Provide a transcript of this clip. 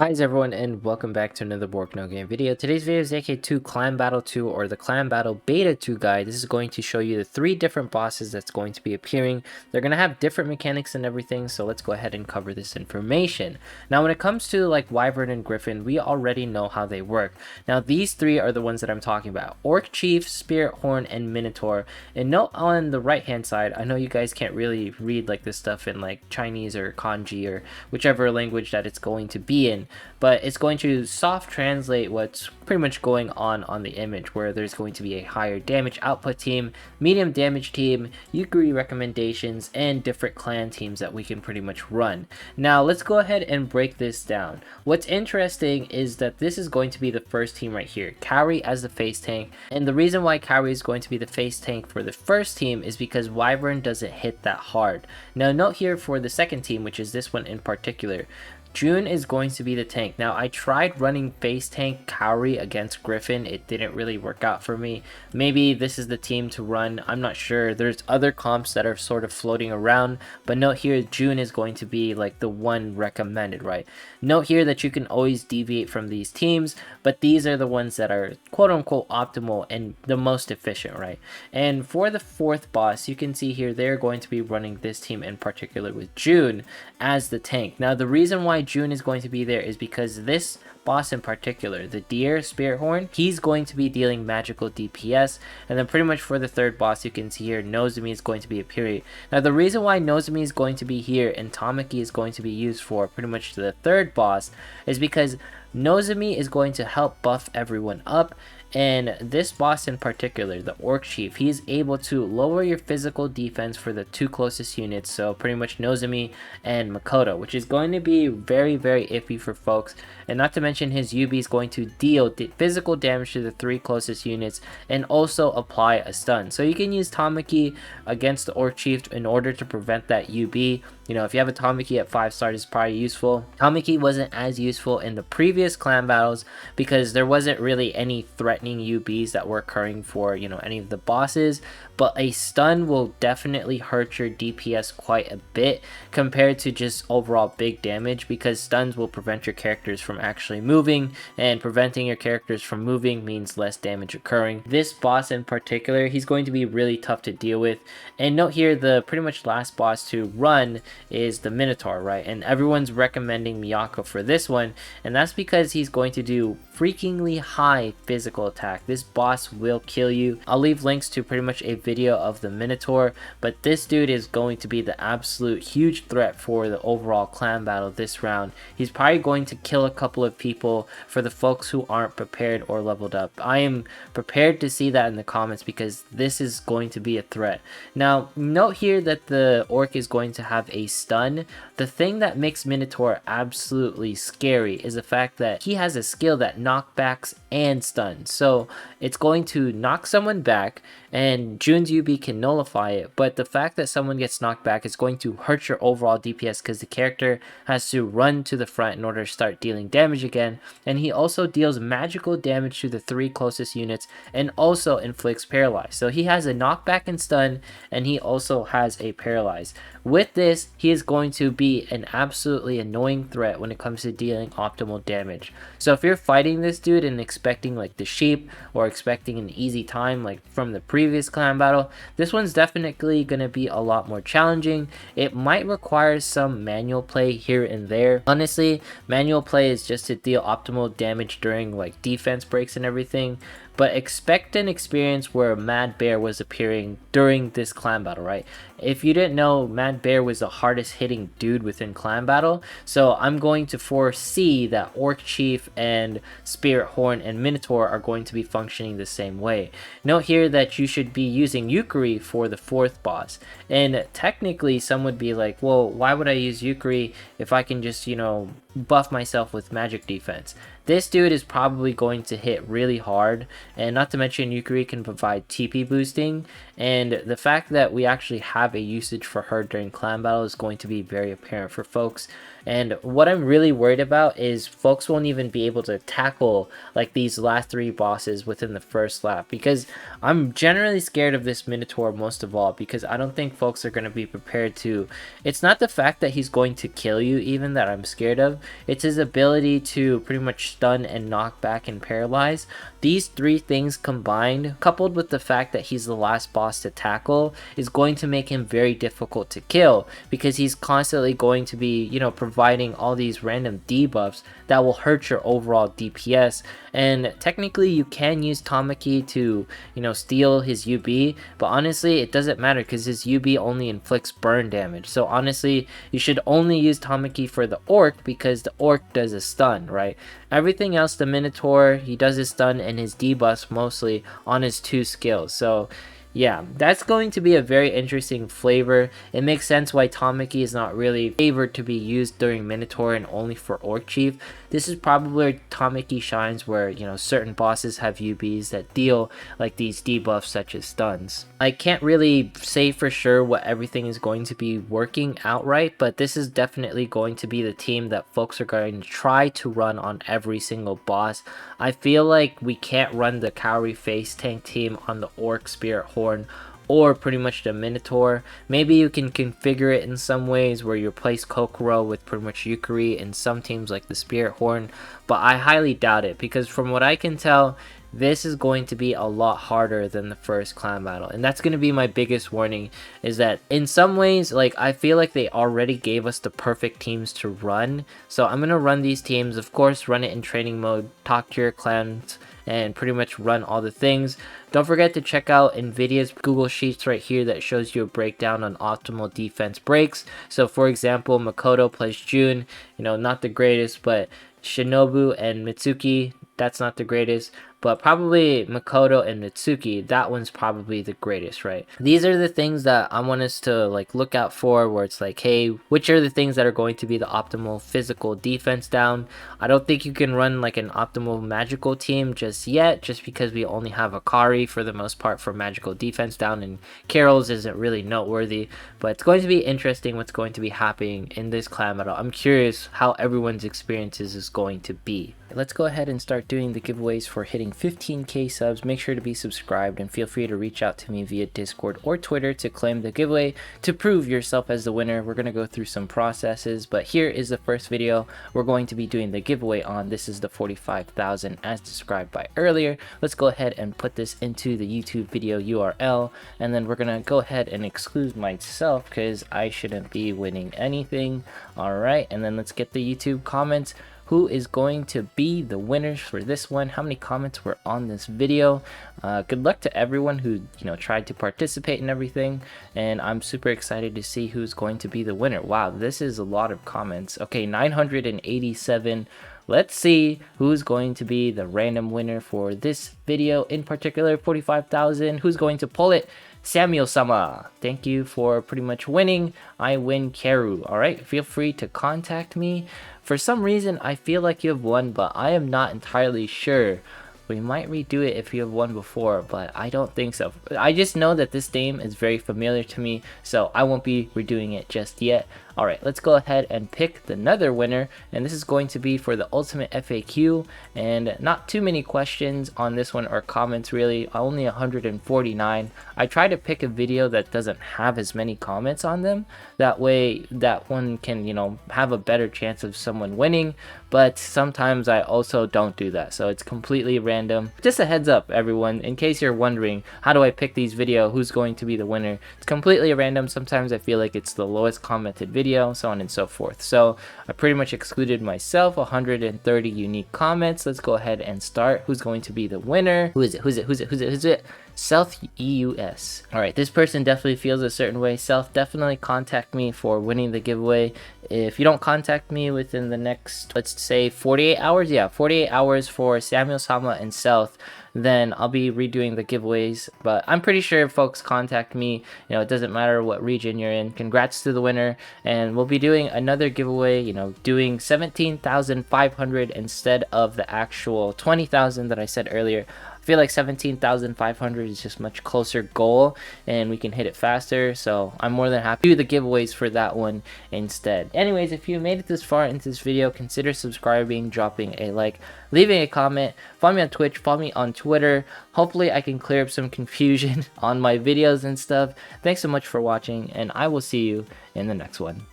Hi everyone and welcome back to another Bork No Game video. Today's video is AK2 Clan Battle 2 or the Clan Battle Beta 2 guide. This is going to show you the 3 different bosses that's going to be appearing. They're going to have different mechanics and everything, so let's go ahead and cover this information. Now when it comes to like Wyvern and Griffin, we already know how they work. Now these 3 are the ones that I'm talking about. Orc Chief, Spirit Horn, and Minotaur. And note on the right hand side, I know you guys can't really read like this stuff in like Chinese or kanji or whichever language that it's going to be in, but it's going to soft translate what's pretty much going on the image, where there's going to be a higher damage output team, medium damage team, Yukari recommendations, and different clan teams that we can pretty much run. Now let's go ahead and break this down. What's interesting is that this is going to be the first team right here, Kairi as the face tank, and the reason why Kairi is going to be the face tank for the first team is because Wyvern doesn't hit that hard. Now note here for the second team, which is this one in particular, June is going to be the tank. Now I tried running face tank Kairi against Griffin. It didn't really work out for me. Maybe this is the team to run. I'm not sure. There's other comps that are sort of floating around, but note here June is going to be like the one recommended, right? Note here that you can always deviate from these teams, but these are the ones that are quote unquote optimal and the most efficient, right? And for the fourth boss, you can see here they're going to be running this team in particular with June as the tank. Now the reason why June is going to be there is because this boss in particular, the Deer Spirit Horn, he's going to be dealing magical DPS. And then pretty much for the third boss, you can see here Nozomi is going to be a period. Now the reason why Nozomi is going to be here and Tamaki is going to be used for pretty much the third boss is because Nozomi is going to help buff everyone up, and this boss in particular, the Orc Chief, he's able to lower your physical defense for the 2 closest units, so pretty much Nozomi and Makoto, which is going to be very iffy for folks. And not to mention his UB is going to deal physical damage to the 3 closest units and also apply a stun. So you can use Tamaki against the Orc Chief in order to prevent that UB. You know, if you have a Tamaki at 5 stars, it's probably useful. Tamaki wasn't as useful in the previous clan battles because there wasn't really any threatening UBs that were occurring for, you know, any of the bosses, but a stun will definitely hurt your DPS quite a bit compared to just overall big damage, because stuns will prevent your characters from actually moving, and preventing your characters from moving means less damage occurring. This boss in particular, he's going to be really tough to deal with. And note here, the pretty much last boss to run is the Minotaur, right? And everyone's recommending Miyako for this one, and that's because he's going to do freakingly high physical attack. This boss will kill you. I'll leave links to pretty much a video of the Minotaur, but this dude is going to be the absolute huge threat for the overall clan battle this round. He's probably going to kill a couple of people for the folks who aren't prepared or leveled up. I am prepared to see that in the comments because this is going to be a threat. Now note here that the Orc is going to have a stun. The thing that makes Minotaur absolutely scary is the fact that he has a skill that knockbacks and stuns. So it's going to knock someone back and June's UB can nullify it, but the fact that someone gets knocked back is going to hurt your overall DPS because the character has to run to the front in order to start dealing damage again. And he also deals magical damage to the 3 closest units and also inflicts paralyze. So he has a knockback and stun, and he also has a paralyze. With this, he is going to be an absolutely annoying threat when it comes to dealing optimal damage. So if you're fighting this dude and expecting like the sheep or expecting an easy time like from the previous clan battle, this one's definitely going to be a lot more challenging. It might require some manual play here and there. Honestly, manual play is just to deal optimal damage during like defense breaks and everything, but expect an experience where Mad Bear was appearing during this clan battle, right? If you didn't know, Mad Bear was the hardest hitting dude within clan battle, so I'm going to foresee that Orc Chief and Spirit Horn and Minotaur are going to be functioning the same way. Note here that you should be using Yukari for the 4th boss, and technically some would be like, well, why would I use Yukari if I can just, you know, buff myself with magic defense? This dude is probably going to hit really hard, and not to mention Yukari can provide TP boosting, and the fact that we actually have a usage for her during clan battle is going to be very apparent for folks. And what I'm really worried about is folks won't even be able to tackle like these last 3 bosses within the first lap, because I'm generally scared of this Minotaur most of all, because I don't think folks are going to be prepared to. It's not the fact that he's going to kill you even that I'm scared of, it's his ability to pretty much stun and knock back and paralyze. These 3 things combined, coupled with the fact that he's the last boss to tackle, is going to make him very difficult to kill, because he's constantly going to be, you know, providing all these random debuffs that will hurt your overall DPS. And technically you can use Tamaki to, you know, steal his UB, but honestly it doesn't matter because his UB only inflicts burn damage. So honestly you should only use Tamaki for the orc, because the orc does a stun, right? Everything else, the Minotaur, he does his stun and his debuffs mostly on his 2 skills. So yeah, that's going to be a very interesting flavor. It makes sense why Tamaki is not really favored to be used during Minotaur and only for Orc Chief. This is probably where Tamaki shines, where, you know, certain bosses have UBs that deal like these debuffs such as stuns. I can't really say for sure what everything is going to be working outright, but this is definitely going to be the team that folks are going to try to run on every single boss. I feel like we can't run the Cowrie Face Tank team on the Orc Spirit Horn or pretty much the Minotaur. Maybe you can configure it in some ways where you replace Kokoro with pretty much Yukari in some teams like the Spirit Horn, but I highly doubt it, because from what I can tell, this is going to be a lot harder than the first clan battle. And that's going to be my biggest warning, is that in some ways, like, I feel like they already gave us the perfect teams to run. So I'm going to run these teams, of course, run it in training mode, talk to your clans, and pretty much run all the things. Don't forget to check out Invidia's Google Sheets right here that shows you a breakdown on optimal defense breaks. So for example, Makoto plus Jun, you know, not the greatest, but Shinobu and Mitsuki, that's not the greatest, but probably Makoto and Mitsuki, that one's probably the greatest, right? These are the things that I want us to like look out for, where it's like, hey, which are the things that are going to be the optimal physical defense down? I don't think you can run like an optimal magical team just yet, just because we only have Akari for the most part for magical defense down, and Carol's isn't really noteworthy, but it's going to be interesting what's going to be happening in this clan battle. I'm curious how everyone's experiences is going to be. Let's go ahead and start doing the giveaways for hitting 15k subs. Make sure to be subscribed and feel free to reach out to me via Discord or Twitter to claim the giveaway to prove yourself as the winner. We're going to go through some processes, but here is the first video we're going to be doing the giveaway on. This is the 45,000 as described by earlier. Let's go ahead and put this into the YouTube video URL, and then we're going to go ahead and exclude myself because I shouldn't be winning anything. All right, and then let's get the YouTube comments. Who is going to be the winners for this one? How many comments were on this video? Good luck to everyone who, you know, tried to participate in everything, and I'm super excited to see who's going to be the winner. Wow, this is a lot of comments. Okay, 987. Let's see who's going to be the random winner for this video in particular. 45,000. Who's going to pull it? Samuel-sama, thank you for pretty much winning. I win Karu. All right, feel free to contact me. For some reason, I feel like you have won, but I am not entirely sure. We might redo it if you have won before, but I don't think so. I just know that this name is very familiar to me, so I won't be redoing it just yet. Alright, let's go ahead and pick another winner, and this is going to be for the Ultimate FAQ, and not too many questions on this one or comments really, only 149. I try to pick a video that doesn't have as many comments on them, that way that one can, you know, have a better chance of someone winning, but sometimes I also don't do that, so it's completely random. Just a heads up everyone, in case you're wondering, how do I pick these videos, who's going to be the winner? It's completely random. Sometimes I feel like it's the lowest commented video, so on and so forth. So I pretty much excluded myself. 130 unique comments. Let's go ahead and start. Who's going to be the winner? Who is it? Who's it? Selth Eus. All right, this person definitely feels a certain way. Selth, definitely contact me for winning the giveaway. If you don't contact me within the next, let's say 48 hours, yeah, 48 hours for Samuel-sama and Selth, then I'll be redoing the giveaways. But I'm pretty sure if folks contact me, you know, it doesn't matter what region you're in. Congrats to the winner, and we'll be doing another giveaway, you know, doing 17,500 instead of the actual 20,000 that I said earlier. feel like 17,500 is just much closer goal and we can hit it faster, so I'm more than happy to do the giveaways for that one instead. Anyways, if you made it this far into this video, consider subscribing, dropping a like, leaving a comment, follow me on Twitch, follow me on Twitter. Hopefully I can clear up some confusion on my videos and stuff. Thanks so much for watching, and I will see you in the next one.